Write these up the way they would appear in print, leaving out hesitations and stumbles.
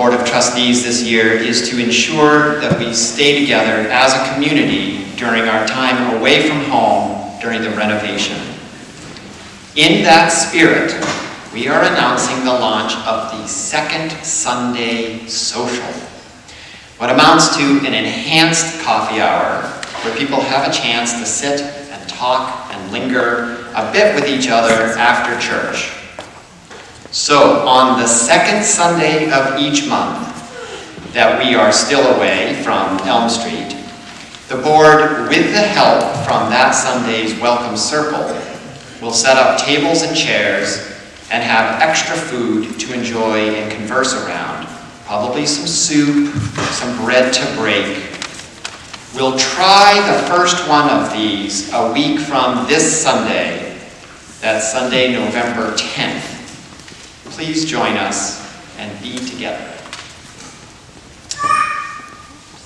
Board of Trustees this year is to ensure that we stay together as a community during our time away from home during the renovation. In that spirit, we are announcing the launch of the Second Sunday Social, what amounts to an enhanced coffee hour where people have a chance to sit and talk and linger a bit with each other after church. So, on the second Sunday of each month that we are still away from Elm Street, the board, with the help from that Sunday's Welcome Circle, will set up tables and chairs and have extra food to enjoy and converse around. Probably some soup, some bread to break. We'll try the first one of these a week from this Sunday. That's Sunday, November 10th. Please join us and be together.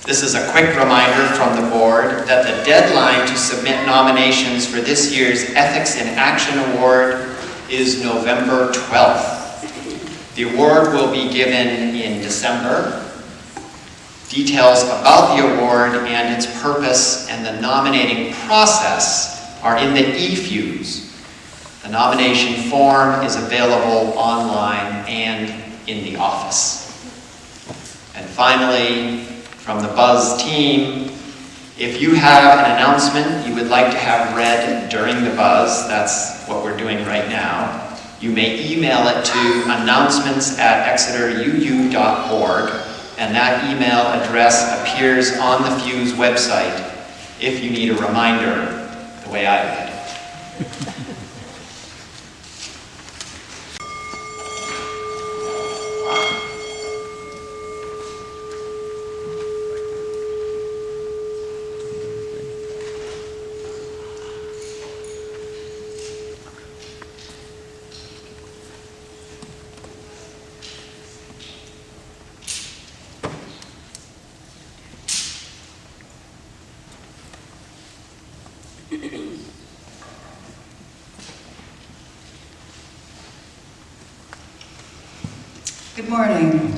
This is a quick reminder from the board that the deadline to submit nominations for this year's Ethics in Action Award is November 12th. The award will be given in December. Details about the award and its purpose and the nominating process are in the FUUSE. The nomination form is available online and in the office. And finally, from the Buzz team, if you have an announcement you would like to have read during the Buzz, that's what we're doing right now, you may email it to announcements@exeteruu.org, and that email address appears on the FUUSE website if you need a reminder, the way I did. Good morning.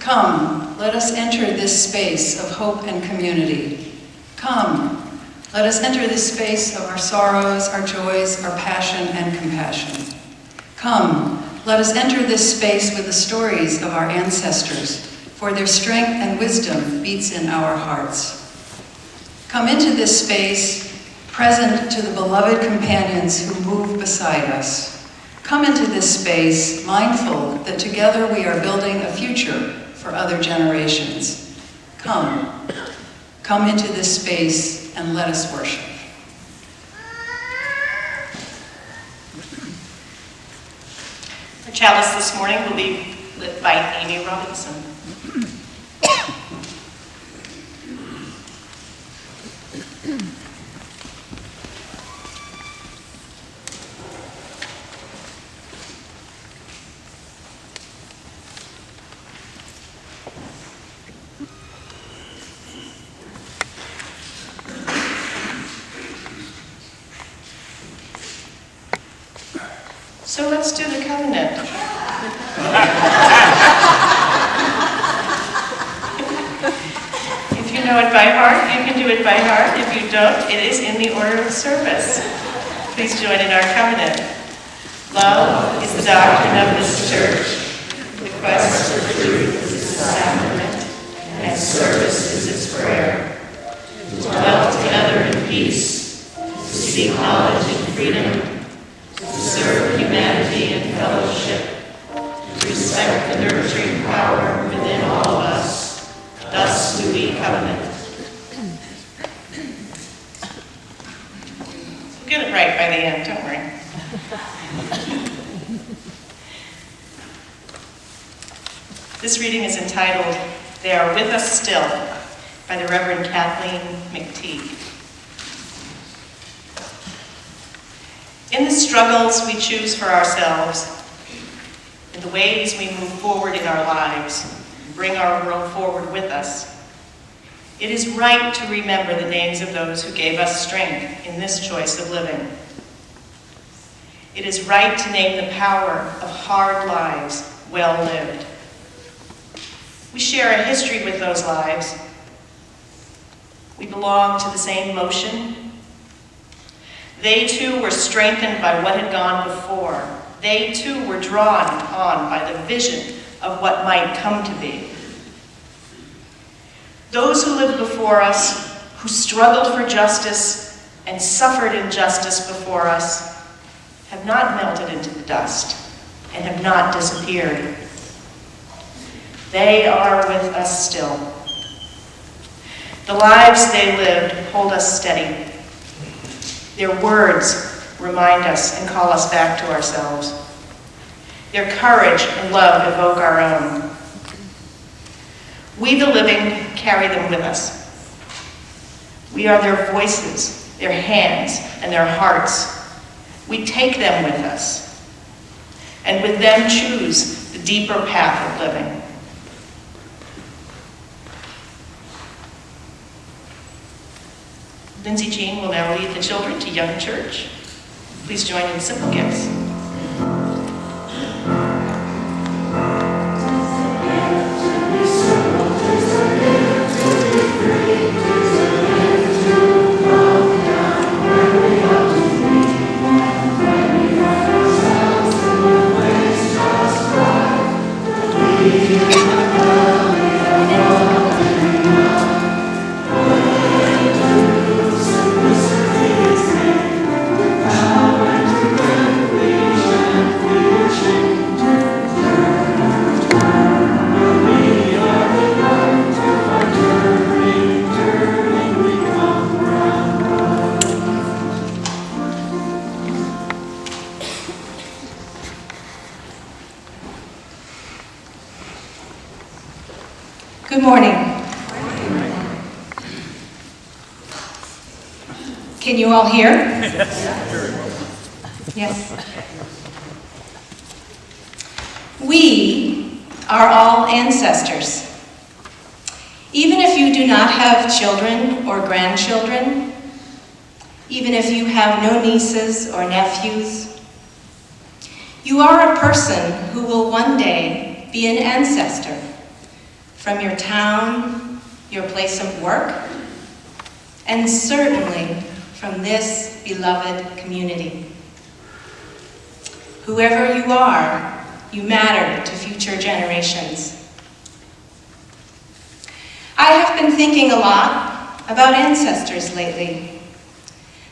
Come, let us enter this space of hope and community. Come, let us enter this space of our sorrows, our joys, our passion and compassion. Come, let us enter this space with the stories of our ancestors, for their strength and wisdom beats in our hearts. Come into this space, present to the beloved companions who move beside us. Come into this space, mindful that together we are building a future for other generations. Come into this space and let us worship. Our chalice this morning will be lit by Amy Robinson. So let's do the covenant. If you know it by heart, you can do it by heart. If you don't, it is in the order of service. Please join in our covenant. Love is the doctrine of this church. The quest for truth is its sacrament, and service is its prayer. To dwell together in peace, to seek knowledge and freedom, to serve humanity and fellowship, to respect the nurturing power within all of us. Thus do we covenant. We'll get it right by the end, don't worry. This reading is entitled, They Are With Us Still, by the Reverend Kathleen McTeague. In the struggles we choose for ourselves, in the ways we move forward in our lives, and bring our world forward with us, it is right to remember the names of those who gave us strength in this choice of living. It is right to name the power of hard lives well lived. We share a history with those lives. We belong to the same motion. They too were strengthened by what had gone before. They too were drawn on by the vision of what might come to be. Those who lived before us, who struggled for justice and suffered injustice before us, have not melted into the dust and have not disappeared. They are with us still. The lives they lived hold us steady. Their words remind us and call us back to ourselves. Their courage and love evoke our own. We, the living, carry them with us. We are their voices, their hands, and their hearts. We take them with us, and with them choose the deeper path of living. Lindsay Jean will now lead the children to Young Church. Please join in simple gifts. Good morning. Can you all hear? Yes. We are all ancestors. Even if you do not have children or grandchildren, even if you have no nieces or nephews, you are a person who will one day be an ancestor. From your town, your place of work, and certainly from this beloved community. Whoever you are, you matter to future generations. I have been thinking a lot about ancestors lately.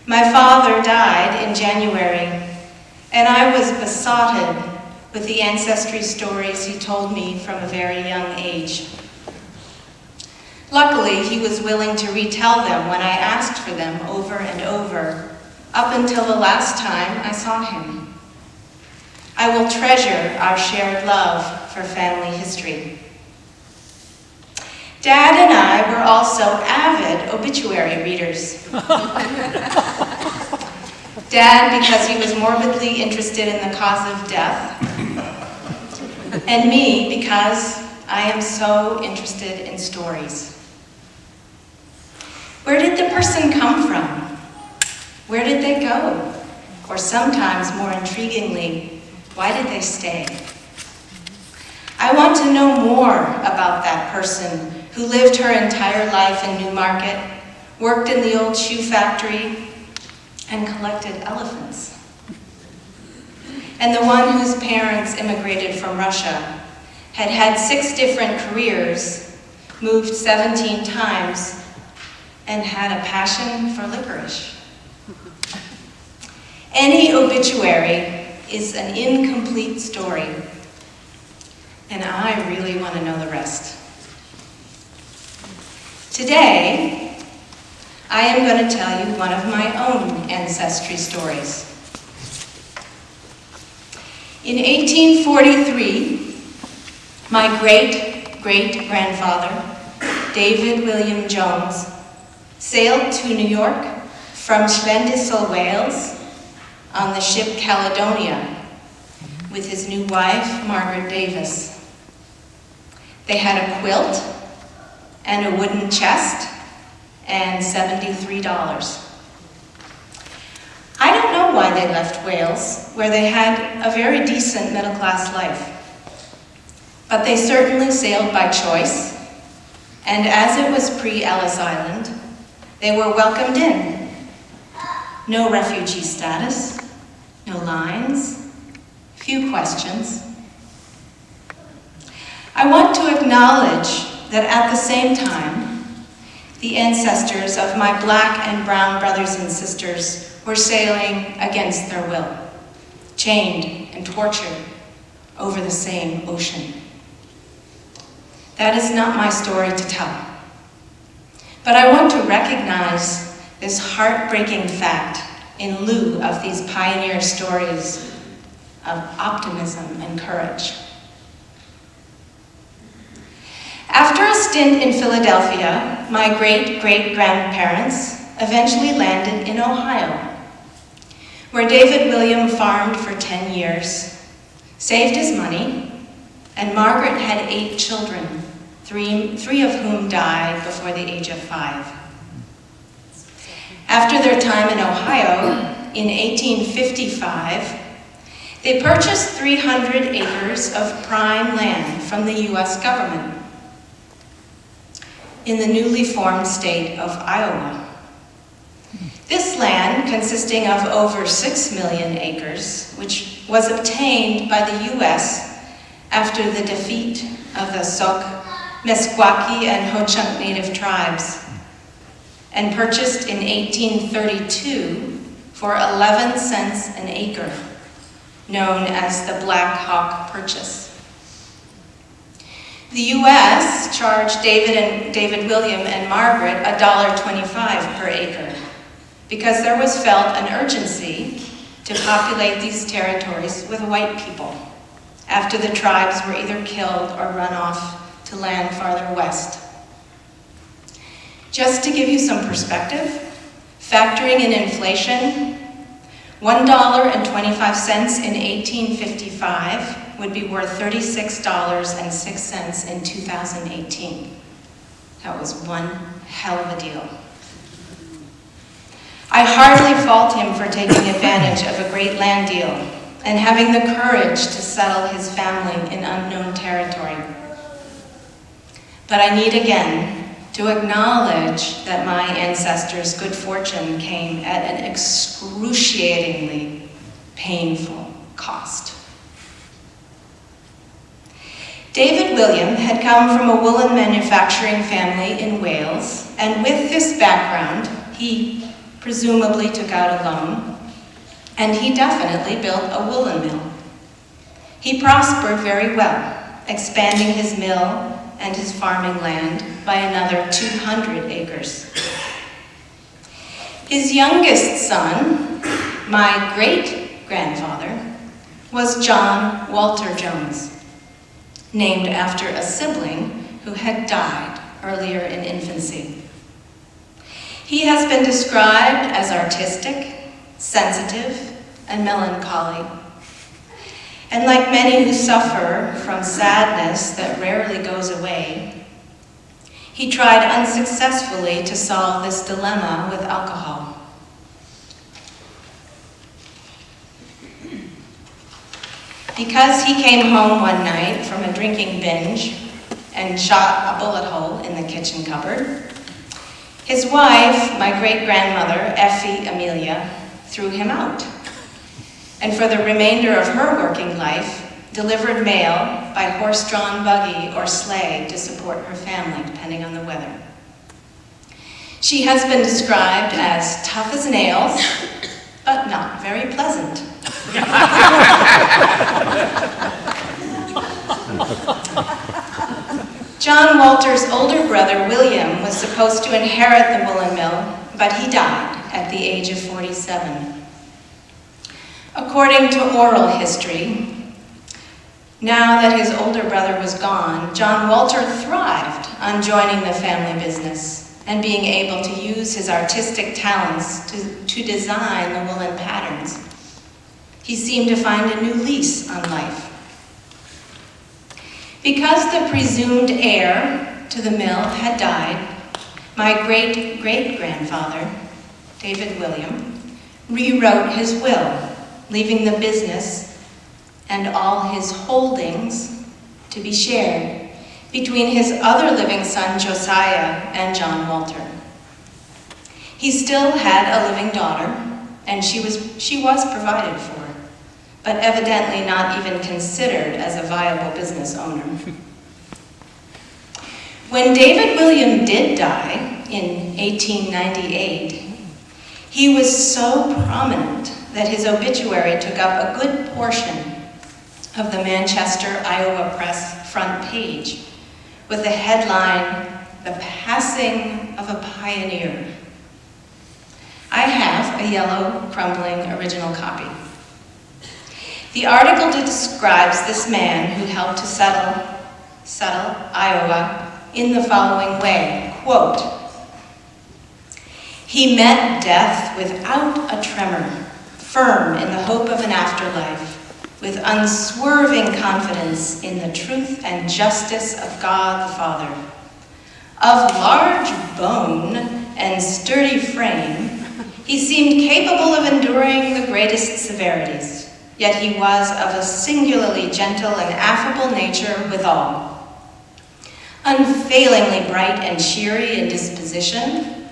My father died in January, and I was besotted with the ancestry stories he told me from a very young age. Luckily, he was willing to retell them when I asked for them over and over, up until the last time I saw him. I will treasure our shared love for family history. Dad and I were also avid obituary readers. Dad, because he was morbidly interested in the cause of death, and me, because I am so interested in stories. Where did the person come from? Where did they go? Or sometimes, more intriguingly, why did they stay? I want to know more about that person who lived her entire life in Newmarket, worked in the old shoe factory, and collected elephants. And the one whose parents immigrated from Russia, had 6 different careers, moved 17 times, and had a passion for licorice. Any obituary is an incomplete story, and I really want to know the rest. Today, I am going to tell you one of my own ancestry stories. In 1843, my great-great-grandfather, David William Jones, sailed to New York from Llandyssil, Wales, on the ship Caledonia with his new wife, Margaret Davis. They had a quilt and a wooden chest and $73. I don't know why they left Wales, where they had a very decent middle-class life. But they certainly sailed by choice, and as it was pre-Ellis Island, they were welcomed in. No refugee status, no lines, few questions. I want to acknowledge that at the same time, the ancestors of my black and brown brothers and sisters were sailing against their will, chained and tortured over the same ocean. That is not my story to tell. But I want to recognize this heartbreaking fact in lieu of these pioneer stories of optimism and courage. After a stint in Philadelphia, my great-great-grandparents eventually landed in Ohio, where David William farmed for 10 years, saved his money, and Margaret had 8 children, three of whom died before the age of 5. After their time in Ohio, in 1855, they purchased 300 acres of prime land from the U.S. government in the newly formed state of Iowa. This land, consisting of over 6 million acres, which was obtained by the U.S. after the defeat of the Sauk, Meskwaki, and Ho-Chunk Native tribes, and purchased in 1832 for 11 cents an acre, known as the Black Hawk Purchase. The U.S. charged David William and Margaret $1.25 per acre because there was felt an urgency to populate these territories with white people after the tribes were either killed or run off to land farther west. Just to give you some perspective, factoring in inflation, $1.25 in 1855 would be worth $36.06 in 2018. That was one hell of a deal. I hardly fault him for taking advantage of a great land deal and having the courage to settle his family in unknown territory. But I need again to acknowledge that my ancestors' good fortune came at an excruciatingly painful cost. David William had come from a woolen manufacturing family in Wales, and with this background, he presumably took out a loan, and he definitely built a woolen mill. He prospered very well, expanding his mill and his farming land by another 200 acres. His youngest son, my great-grandfather, was John Walter Jones, named after a sibling who had died earlier in infancy. He has been described as artistic, sensitive, and melancholy. And like many who suffer from sadness that rarely goes away, he tried unsuccessfully to solve this dilemma with alcohol. Because he came home one night from a drinking binge and shot a bullet hole in the kitchen cupboard, his wife, my great-grandmother, Effie Amelia, threw him out, and for the remainder of her working life, delivered mail by horse-drawn buggy or sleigh to support her family, depending on the weather. She has been described as tough as nails, but not very pleasant. John Walter's older brother, William, was supposed to inherit the woolen mill, but he died at the age of 47. According to oral history, now that his older brother was gone, John Walter thrived on joining the family business and being able to use his artistic talents to design the woolen patterns. He seemed to find a new lease on life. Because the presumed heir to the mill had died, my great-great-grandfather, David William, rewrote his will, leaving the business and all his holdings to to be shared between his other living son, Josiah, and John Walter. He still had a living daughter, and she was provided for, but evidently not even considered as a viable business owner. When David William did die in 1898, he was so prominent that his obituary took up a good portion of the Manchester, Iowa Press front page with the headline, "The Passing of a Pioneer." I have a yellow, crumbling original copy. The article describes this man who helped to settle Iowa in the following way, quote, "He met death without a tremor, firm in the hope of an afterlife, with unswerving confidence in the truth and justice of God the Father. Of large bone and sturdy frame, he seemed capable of enduring the greatest severities, yet he was of a singularly gentle and affable nature withal. Unfailingly bright and cheery in disposition,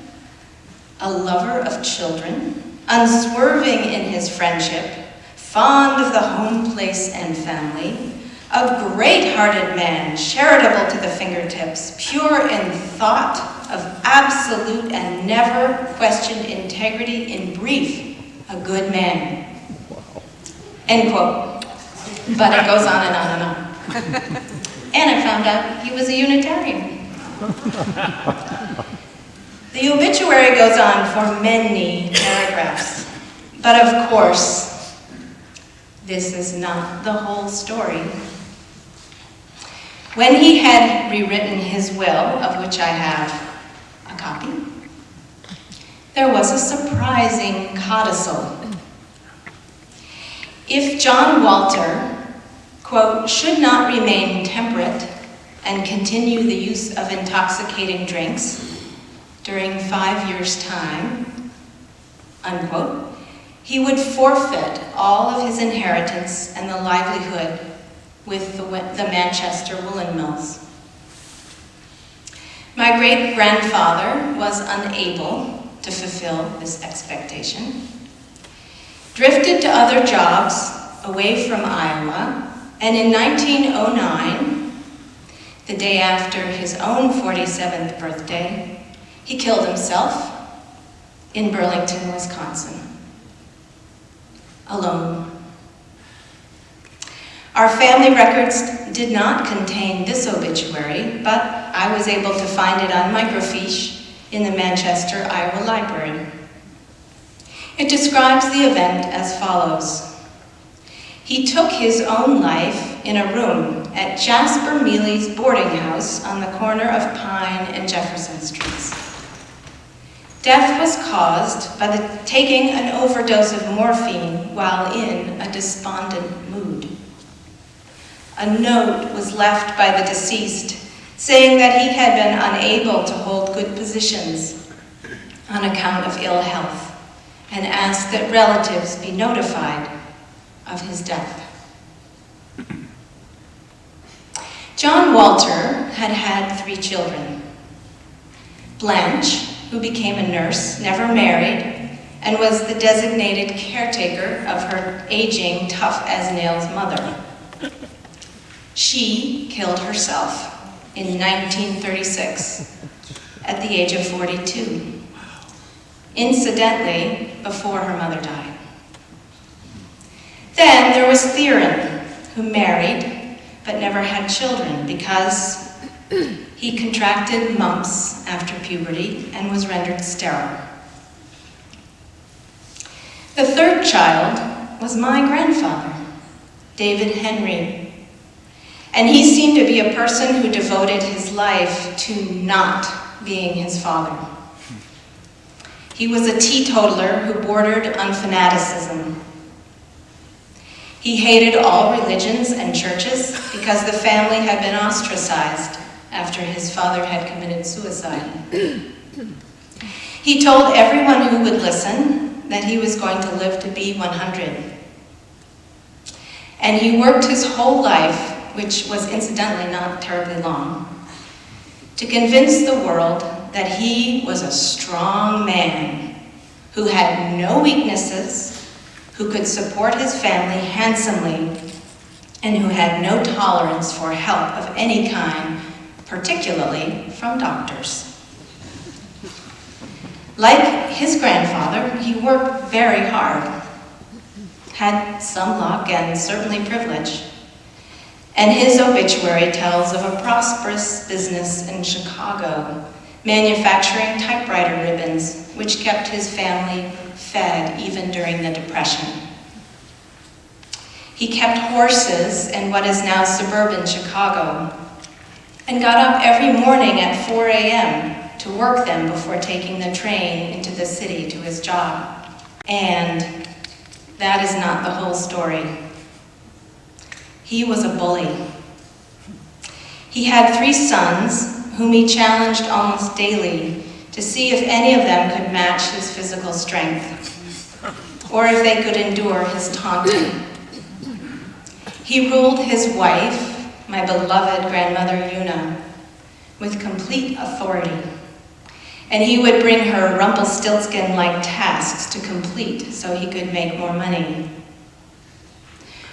a lover of children, unswerving in his friendship, fond of the home place and family, a great-hearted man, charitable to the fingertips, pure in thought, of absolute and never questioned integrity, in brief, a good man." End quote. But it goes on and on and on. And I found out he was a Unitarian. The obituary goes on for many paragraphs. But of course, this is not the whole story. When he had rewritten his will, of which I have a copy, there was a surprising codicil. If John Walter, quote, "should not remain temperate and continue the use of intoxicating drinks during 5 years' time," unquote, he would forfeit all of his inheritance and the livelihood with the Manchester woolen mills. My great-grandfather was unable to fulfill this expectation, drifted to other jobs away from Iowa, and in 1909, the day after his own 47th birthday, he killed himself in Burlington, Wisconsin, alone. Our family records did not contain this obituary, but I was able to find it on microfiche in the Manchester, Iowa Library. It describes the event as follows. He took his own life in a room at Jasper Mealy's boarding house on the corner of Pine and Jefferson Streets. Death was caused by the taking an overdose of morphine while in a despondent mood. A note was left by the deceased saying that he had been unable to hold good positions on account of ill health, and asked that relatives be notified of his death. John Walter had had 3 children. Blanche, who became a nurse, never married, and was the designated caretaker of her aging, tough-as-nails mother. She killed herself in 1936 at the age of 42. Incidentally, before her mother died. Then there was Theron, who married but never had children because he contracted mumps after puberty and was rendered sterile. The 3rd child was my grandfather, David Henry, and he seemed to be a person who devoted his life to not being his father. He was a teetotaler who bordered on fanaticism. He hated all religions and churches because the family had been ostracized after his father had committed suicide. He told everyone who would listen that he was going to live to be 100. And he worked his whole life which was incidentally not terribly long, to convince the world that he was a strong man who had no weaknesses, who could support his family handsomely, and who had no tolerance for help of any kind, particularly from doctors. Like his grandfather, he worked very hard, had some luck and certainly privilege. And his obituary tells of a prosperous business in Chicago, manufacturing typewriter ribbons, which kept his family fed even during the Depression. He kept horses in what is now suburban Chicago, and got up every morning at 4 a.m. to work them before taking the train into the city to his job. And that is not the whole story. He was a bully. He had 3 sons whom he challenged almost daily to see if any of them could match his physical strength, or if they could endure his taunting. He ruled his wife, my beloved grandmother Una, with complete authority, and he would bring her Rumpelstiltskin-like tasks to complete so he could make more money.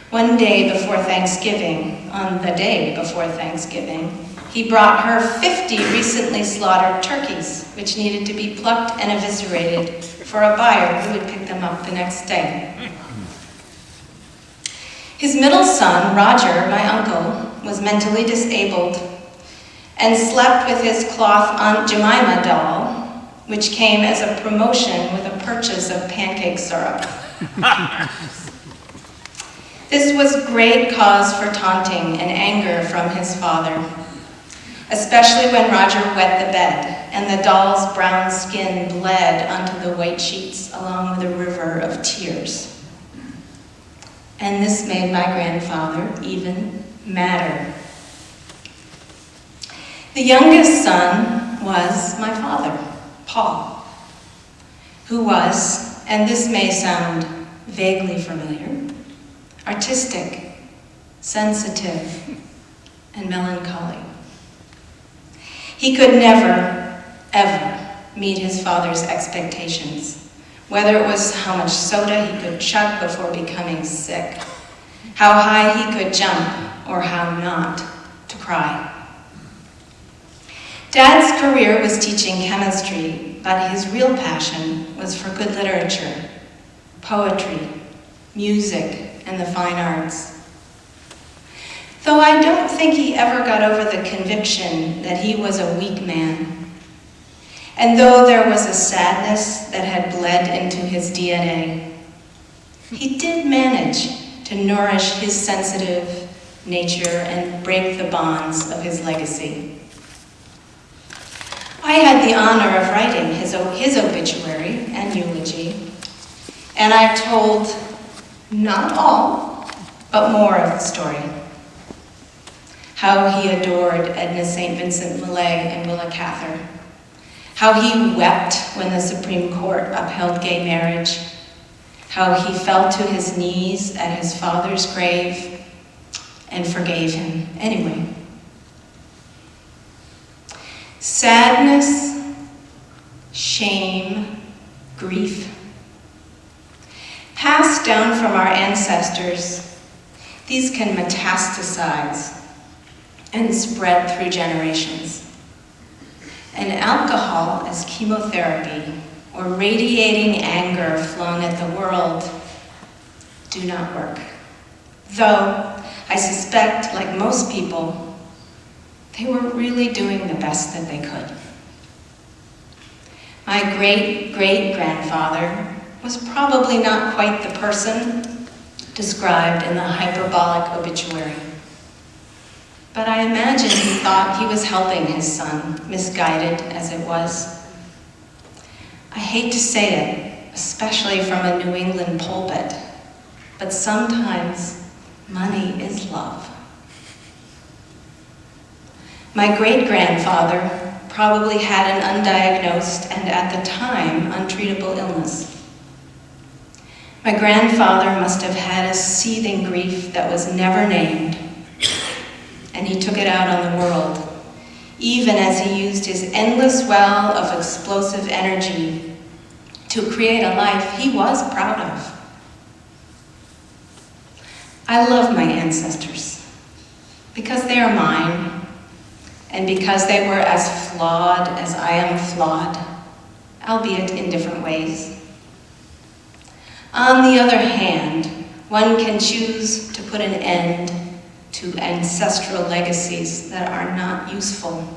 One day before Thanksgiving, on the day before Thanksgiving, he brought her 50 recently slaughtered turkeys, which needed to be plucked and eviscerated for a buyer who would pick them up the next day. His middle son, Roger, my uncle, was mentally disabled and slept with his cloth Aunt Jemima doll, which came as a promotion with a purchase of pancake syrup. This was great cause for taunting and anger from his father, especially when Roger wet the bed and the doll's brown skin bled onto the white sheets along with a river of tears. And this made my grandfather even madder. The youngest son was my father, Paul, who was, and this may sound vaguely familiar, artistic, sensitive, and melancholy. He could never, ever meet his father's expectations, whether it was how much soda he could chug before becoming sick, how high he could jump, or how not to cry. Dad's career was teaching chemistry, but his real passion was for good literature, poetry, music, and the fine arts. Though I don't think he ever got over the conviction that he was a weak man, and though there was a sadness that had bled into his DNA, he did manage to nourish his sensitive nature and break the bonds of his legacy. I had the honor of writing his obituary and eulogy, and I told not all, but more of the story. How he adored Edna St. Vincent Millay and Willa Cather. How he wept when the Supreme Court upheld gay marriage. How he fell to his knees at his father's grave and forgave him anyway. Sadness, shame, grief. Passed down from our ancestors, these can metastasize and spread through generations. And alcohol as chemotherapy or radiating anger flung at the world do not work. Though I suspect, like most people, they were really doing the best that they could. My great-great-grandfather was probably not quite the person described in the hyperbolic obituary. But I imagine he thought he was helping his son, misguided as it was. I hate to say it, especially from a New England pulpit, but sometimes money is love. My great-grandfather probably had an undiagnosed and at the time untreatable illness. My grandfather must have had a seething grief that was never named, and he took it out on the world, even as he used his endless well of explosive energy to create a life he was proud of. I love my ancestors because they are mine, and because they were as flawed as I am flawed, albeit in different ways. On the other hand, one can choose to put an end to ancestral legacies that are not useful.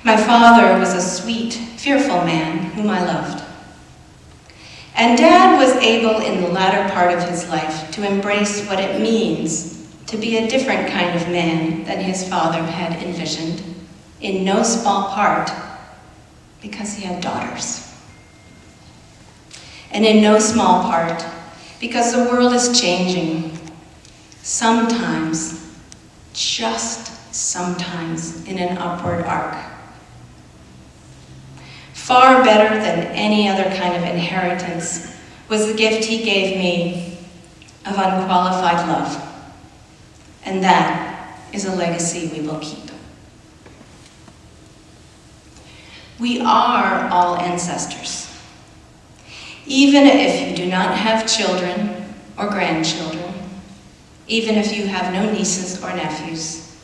My father was a sweet, fearful man whom I loved. And Dad was able in the latter part of his life to embrace what it means to be a different kind of man than his father had envisioned, in no small part because he had daughters. And in no small part because the world is changing, sometimes, just sometimes, in an upward arc. Far better than any other kind of inheritance was the gift he gave me of unqualified love. And that is a legacy we will keep. We are all ancestors. Even if you do not have children or grandchildren, even if you have no nieces or nephews,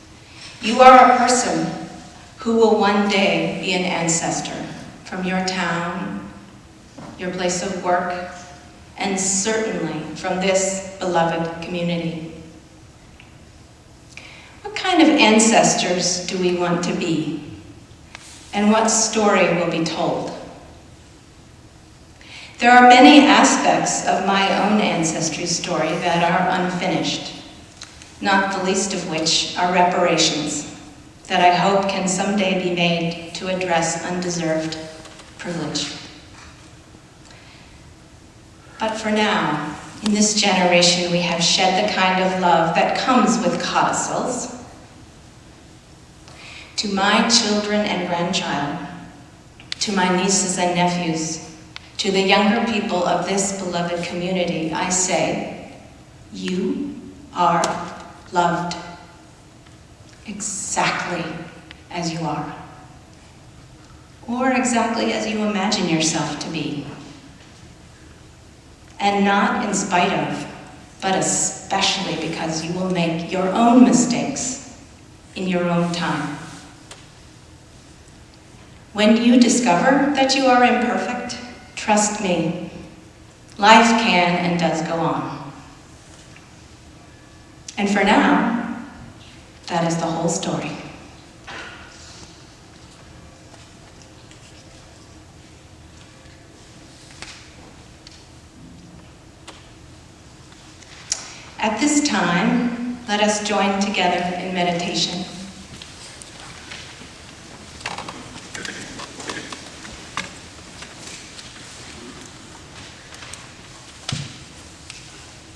you are a person who will one day be an ancestor from your town, your place of work, and certainly from this beloved community. What kind of ancestors do we want to be? And what story will be told? There are many aspects of my own ancestry story that are unfinished, not the least of which are reparations that I hope can someday be made to address undeserved privilege. But for now, in this generation, we have shed the kind of love that comes with codicils. To my children and grandchild, to my nieces and nephews, to the younger people of this beloved community, I say, you are loved exactly as you are, or exactly as you imagine yourself to be. And not in spite of, but especially because you will make your own mistakes in your own time. When you discover that you are imperfect, trust me, life can and does go on. And for now, that is the whole story. At this time, let us join together in meditation.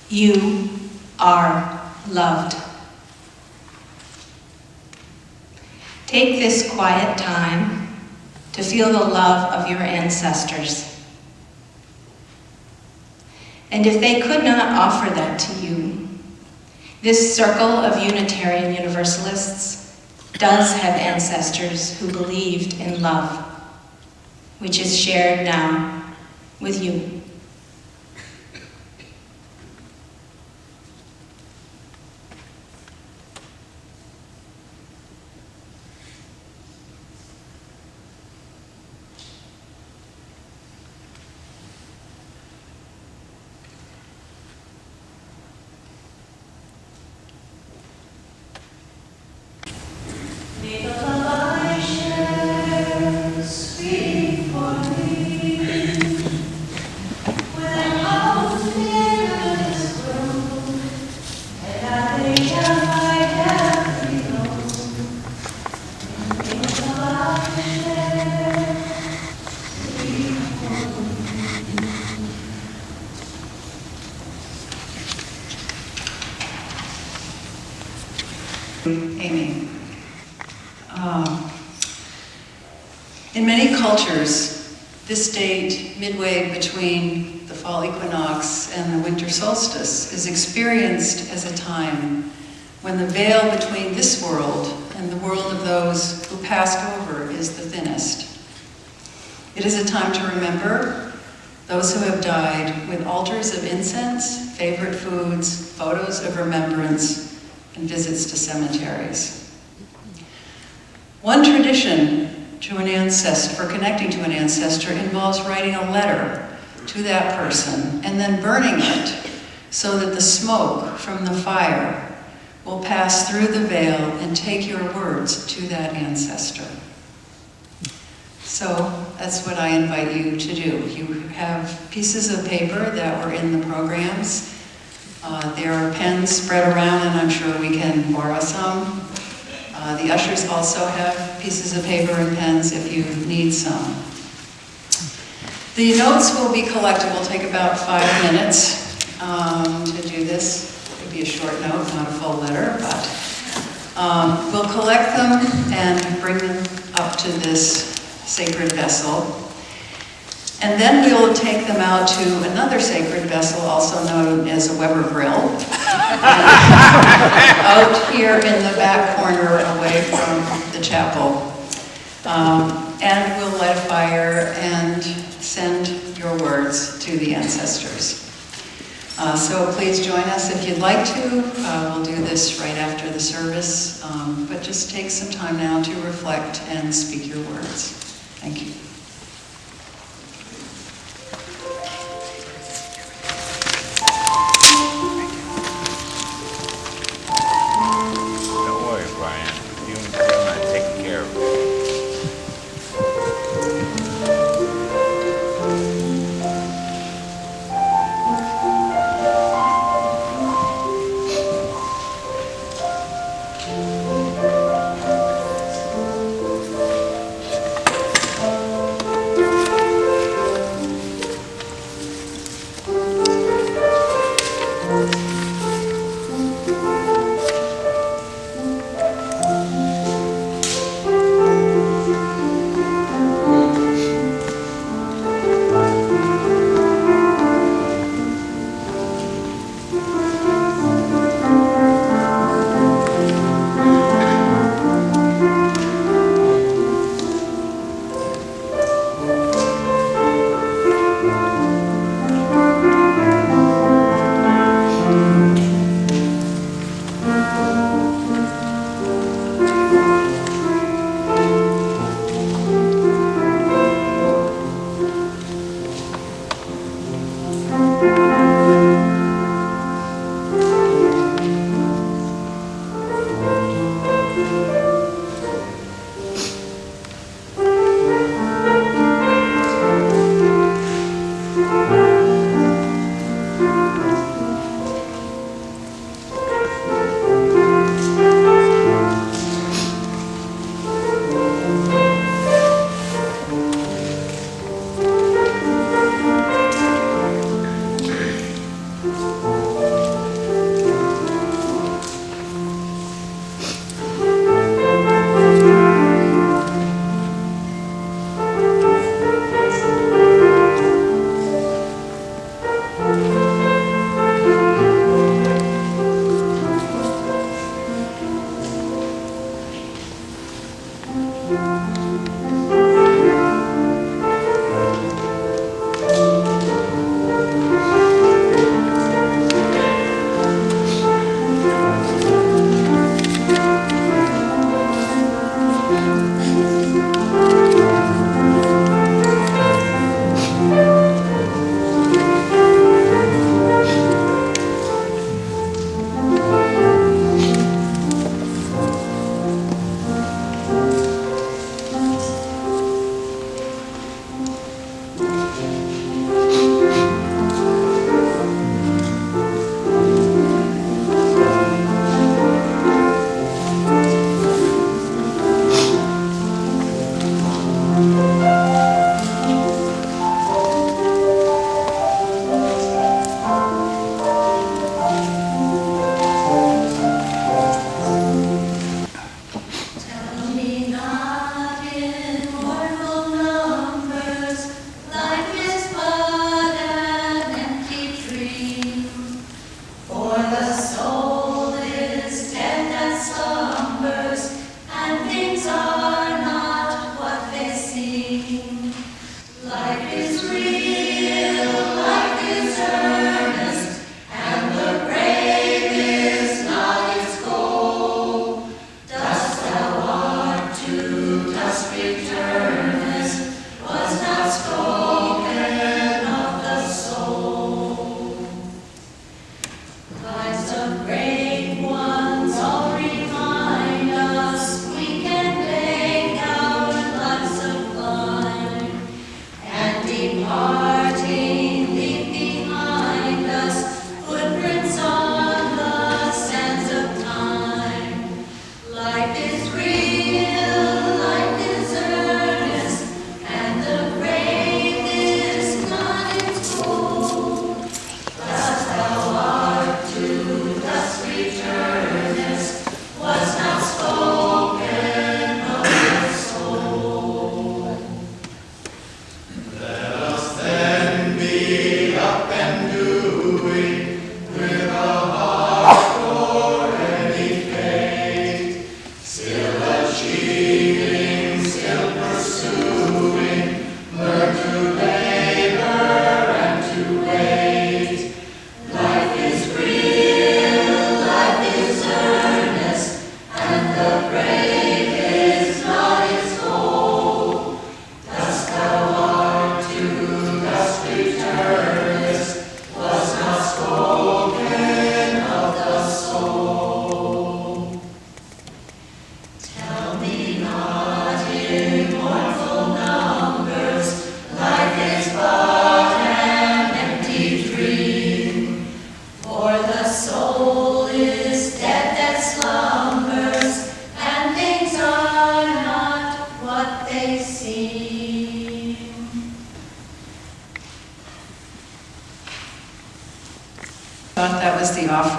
You are loved. Take this quiet time to feel the love of your ancestors. And if they could not offer that to you, this circle of Unitarian Universalists does have ancestors who believed in love, which is shared now with you. May the love I share speak for me. When I was near this world, and I think I have below. May the love I share speak for me. Amy. In many cultures, this date, midway between the fall equinox and the winter solstice, is experienced as a time when the veil between this world and the world of those who passed over is the thinnest. It is a time to remember those who have died with altars of incense, favorite foods, photos of remembrance, and visits to cemeteries. One tradition for connecting to an ancestor involves writing a letter to that person and then burning it so that the smoke from the fire will pass through the veil and take your words to that ancestor. So that's what I invite you to do. You have pieces of paper that were in the programs. There are pens spread around, and I'm sure we can borrow some. The ushers also have pieces of paper and pens if you need some. The notes will be collected. We'll take about 5 minutes to do this. It'll be a short note, not a full letter, but we'll collect them and bring them up to this sacred vessel. And then we will take them out to another sacred vessel, also known as a Weber grill, out here in the back corner away from the chapel. And we'll light a fire and send your words to the ancestors. So please join us if you'd like to. We'll do this right after the service, but just take some time now to reflect and speak your words. Thank you. Don't worry, Brian. You and Kim are taking care of it.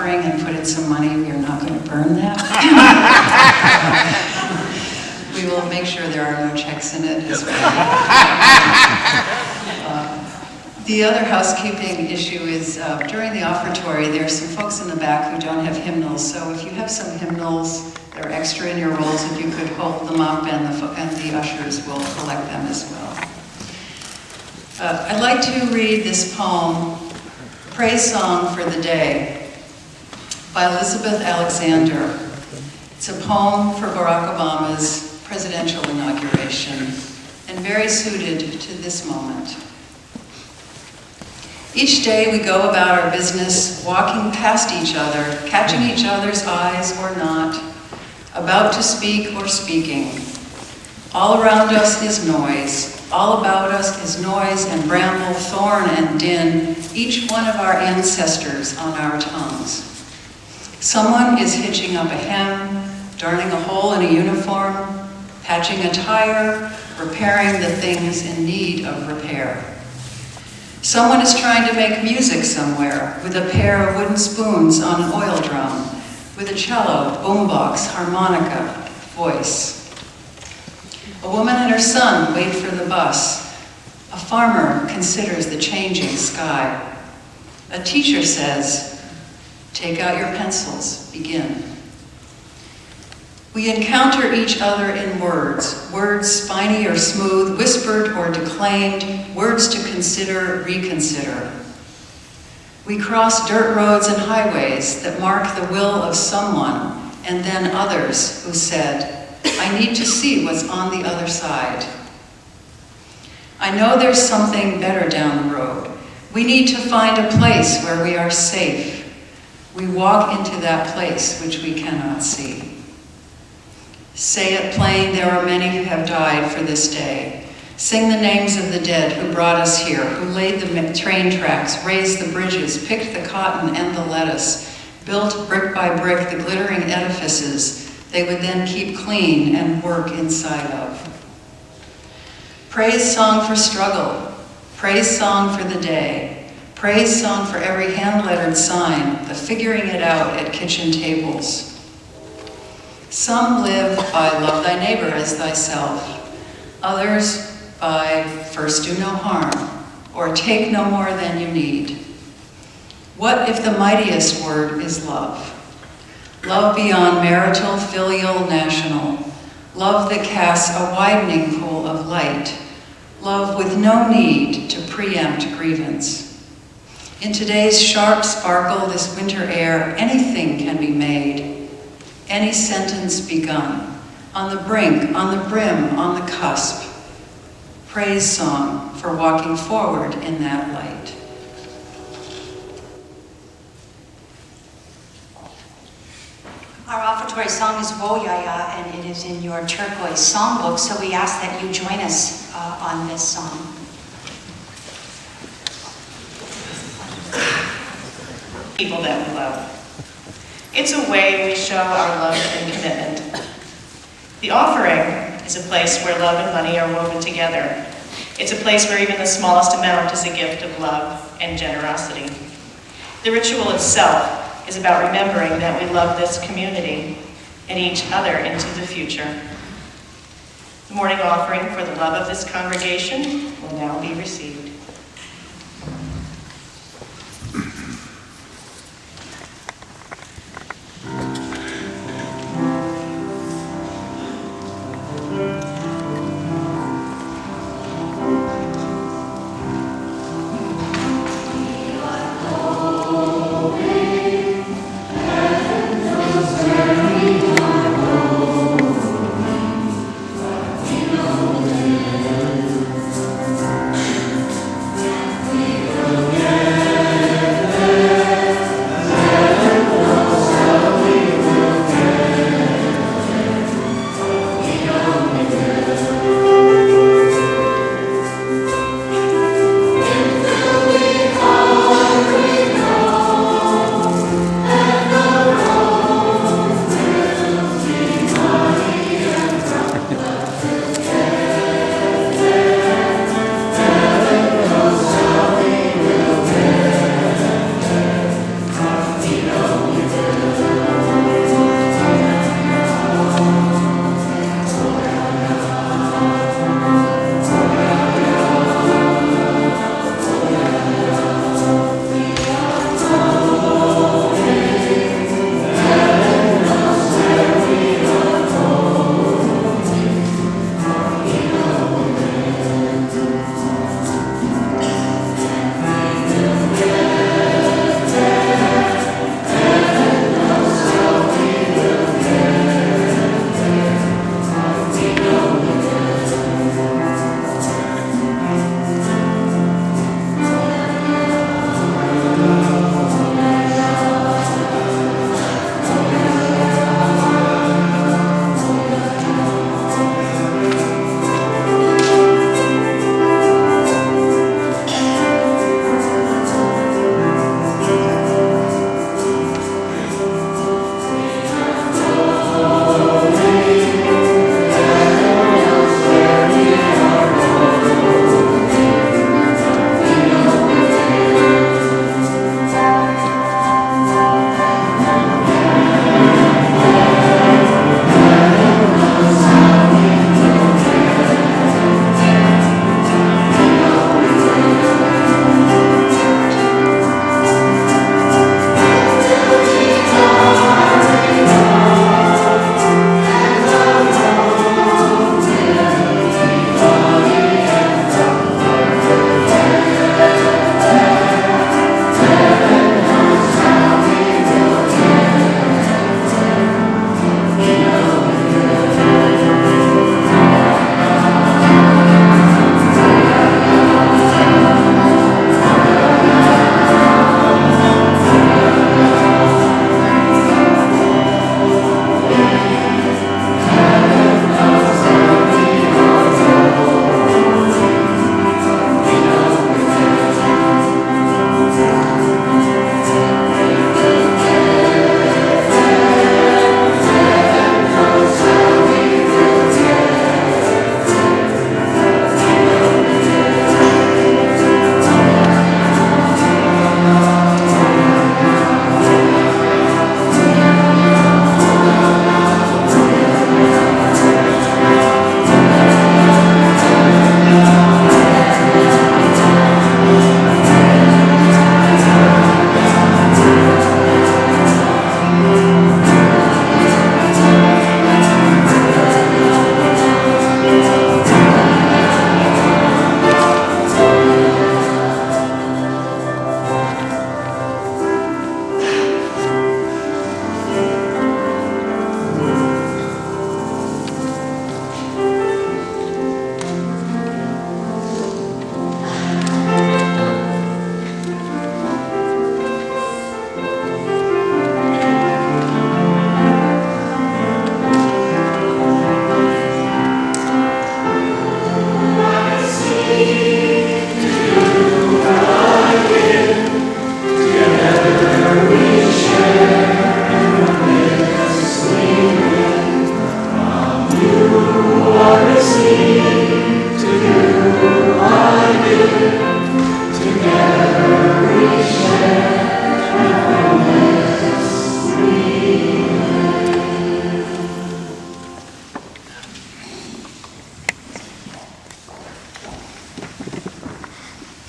offering and put in some money, we are not going to burn that. We will make sure there are no checks in it as well. The other housekeeping issue is during the offertory, there are some folks in the back who don't have hymnals, so if you have some hymnals that are extra in your rolls, if you could hold them up, and the ushers will collect them as well. I'd like to read this poem, Praise Song for the Day, by Elizabeth Alexander. It's a poem for Barack Obama's presidential inauguration, and very suited to this moment. Each day we go about our business, walking past each other, catching each other's eyes or not, about to speak or speaking. All around us is noise. All about us is noise and bramble, thorn and din, each one of our ancestors on our tongues. Someone is hitching up a hem, darning a hole in a uniform, patching a tire, repairing the things in need of repair. Someone is trying to make music somewhere with a pair of wooden spoons on an oil drum, with a cello, boombox, harmonica, voice. A woman and her son wait for the bus. A farmer considers the changing sky. A teacher says, "Take out your pencils, begin." We encounter each other in words spiny or smooth, whispered or declaimed, words to consider, reconsider. We cross dirt roads and highways that mark the will of someone, and then others who said, "I need to see what's on the other side." I know there's something better down the road. We need to find a place where we are safe. We walk into that place which we cannot see. Say it plain, there are many who have died for this day. Sing the names of the dead who brought us here, who laid the train tracks, raised the bridges, picked the cotton and the lettuce, built brick by brick the glittering edifices they would then keep clean and work inside of. Praise song for struggle, praise song for the day, praise song for every hand-lettered sign, the figuring it out at kitchen tables. Some live by love thy neighbor as thyself, others by first do no harm, or take no more than you need. What if the mightiest word is love? Love beyond marital, filial, national. Love that casts a widening pool of light. Love with no need to preempt grievance. In today's sharp sparkle, this winter air, anything can be made. Any sentence begun. On the brink, on the brim, on the cusp. Praise song for walking forward in that light. Our offertory song is Wo Ya Ya, and it is in your turquoise songbook, so we ask that you join us on this song. People that we love. It's a way we show our love and commitment. The offering is a place where love and money are woven together. It's a place where even the smallest amount is a gift of love and generosity. The ritual itself is about remembering that we love this community and each other into the future. The morning offering for the love of this congregation will now be received.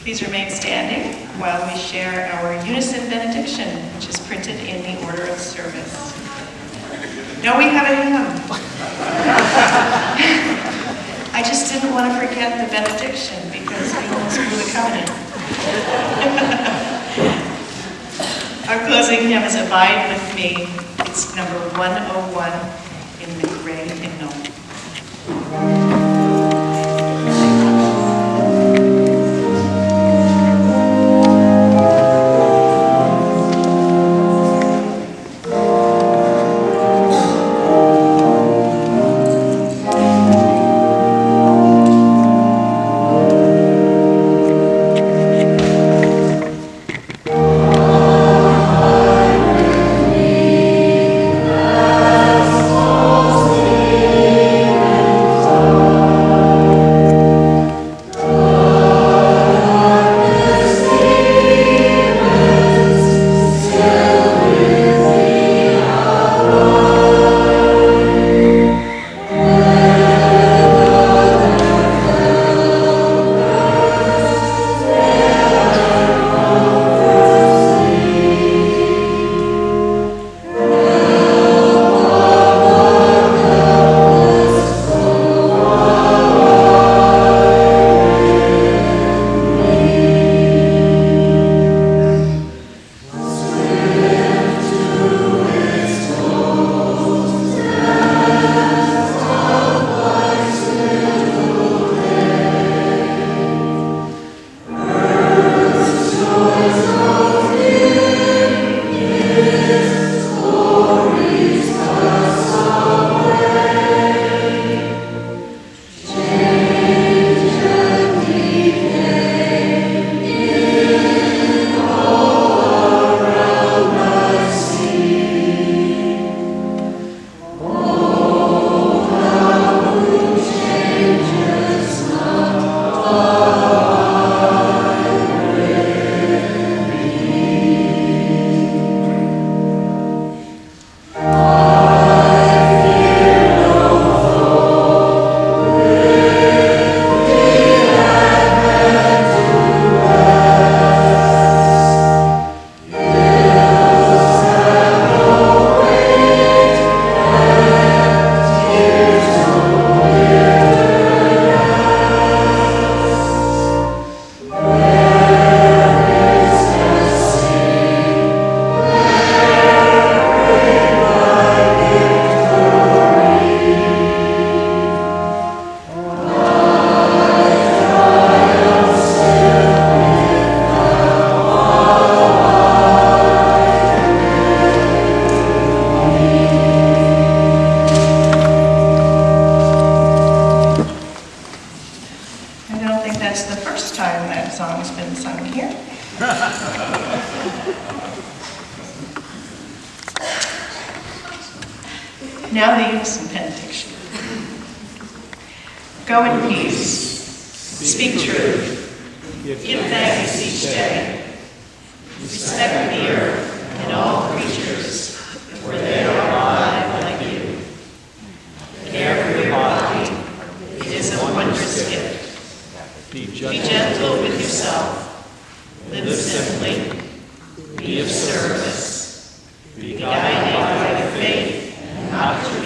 Please remain standing while we share our unison benediction, which is printed in the order of service. No, we have a hymn. I just didn't want to forget the benediction because we almost blew the covenant. Our closing hymn is Abide With Me. It's number 101 in the gray hymnal. Now the unison benediction. Go in peace. Speak truth. Give thanks each day. Respect the earth and all creatures, for they are alive like you. Care for your body. It is a wondrous gift. Be gentle with yourself. Live simply. Be of service. Be guided by the faith and not your